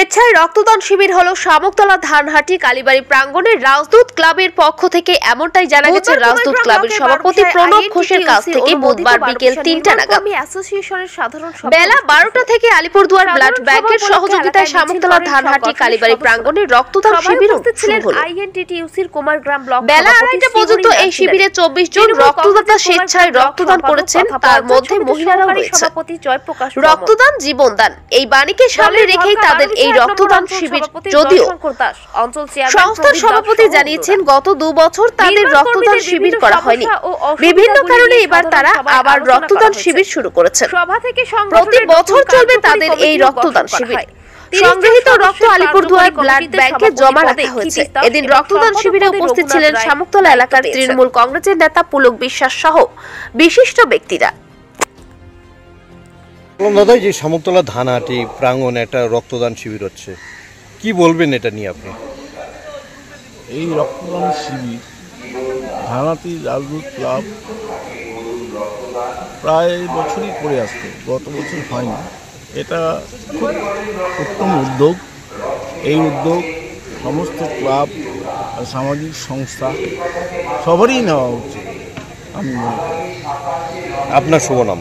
স্বেচ্ছায় রক্তদান শিবির হলো শামুকতলা ধানহাটি কালীবাড়ি প্রাঙ্গণে রাজদূত ক্লাবের পক্ষ থেকে। এমনটাই জানা গেছে রাজদূত ক্লাবের সভাপতি প্রণব ঘোষের কাছ থেকে বুধবার বিকেল ৩টা নাগাদ বেলা ১২টা থেকে আলিপুরদুয়ার ব্লাড ব্যাংকের সহযোগিতায় শামুকতলা ধানহাটি কালীবাড়ি প্রাঙ্গণে রক্তদান শিবির শুরু হলো। বেলা ২:৩০ পর্যন্ত এই শিবিরে ২৪ জন রক্তদাতা স্বেচ্ছায় রক্তদান করেছেন, তার মধ্যে মহিলারাও রয়েছে। রক্তদান জীবনদান এই বাণীকে সামনে রেখেই তাদের এই রক্তদান শিবির। যদিও সংস্থার সভাপতি জানিয়েছেন গত ২ বছর তাদের রক্তদান শিবির করা হয়নি, বিভিন্ন কারণে এবার তারা আবার রক্তদান শিবির শুরু করেছেন। প্রতি বছর চলবে তাদের এই রক্তদান শিবির। সংগৃহীত রক্ত আলিপুরদুয়ার ব্লাড ব্যাংকে জমা রাখা হয়েছে। এদিন রক্তদান শিবিরে উপস্থিত ছিলেন শামুকতলা এলাকার তৃণমূল কংগ্রেসের নেতা পুলক বিশ্বাস সহ বিশিষ্ট ব্যক্তিরা। দাদা, যে শামুকতলা ধানহাটি প্রাঙ্গণে একটা রক্তদান শিবির হচ্ছে, কি বলবেন এটা নিয়ে আপনি? এই রক্তদান শিবির ধানহাটি রাজদূত ক্লাব প্রায় বছরই করে আসতো, গত বছর হয়নি। এটা খুব উত্তম উদ্যোগ। এই উদ্যোগ সমস্ত ক্লাব সামাজিক সংস্থা সবারই নেওয়া উচিত আমি মনে করি। আপনার শুভ নাম?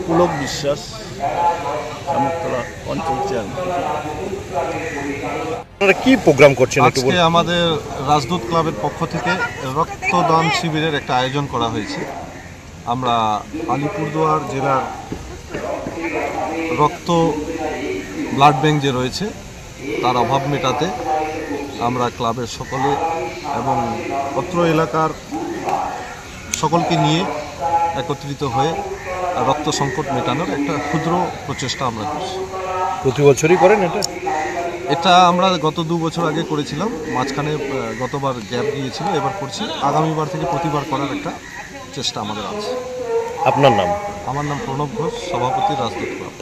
পুলক বিশ্বাস, শামুকতলা অঞ্চল চেয়ারম্যান। আপনারা কি প্রোগ্রাম করছেন? আজকে আমাদের রাজদূত ক্লাবের পক্ষ থেকে রক্তদান শিবিরের একটা আয়োজন করা হয়েছে। আমরা আলিপুরদুয়ার জেলার রক্ত ব্লাড ব্যাংক যে রয়েছে তার অভাব মেটাতে আমরা ক্লাবের সকলে এবং অত্র এলাকার সকলকে নিয়ে একত্রিত হয়ে রক্ত সংকট মেটানোর একটা ক্ষুদ্র প্রচেষ্টা আমরা করছি। প্রতি বছরই করেন এটা? এটা আমরা গত ২ বছর আগে করেছিলাম, মাঝখানে গতবার গ্যাপ গিয়েছিল, এবার করছি। আগামীবার থেকে প্রতিবার করার একটা চেষ্টা আমাদের আছে। আপনার নাম? আমার নাম প্রণব ঘোষ, সভাপতি রাজদূত ক্লাব।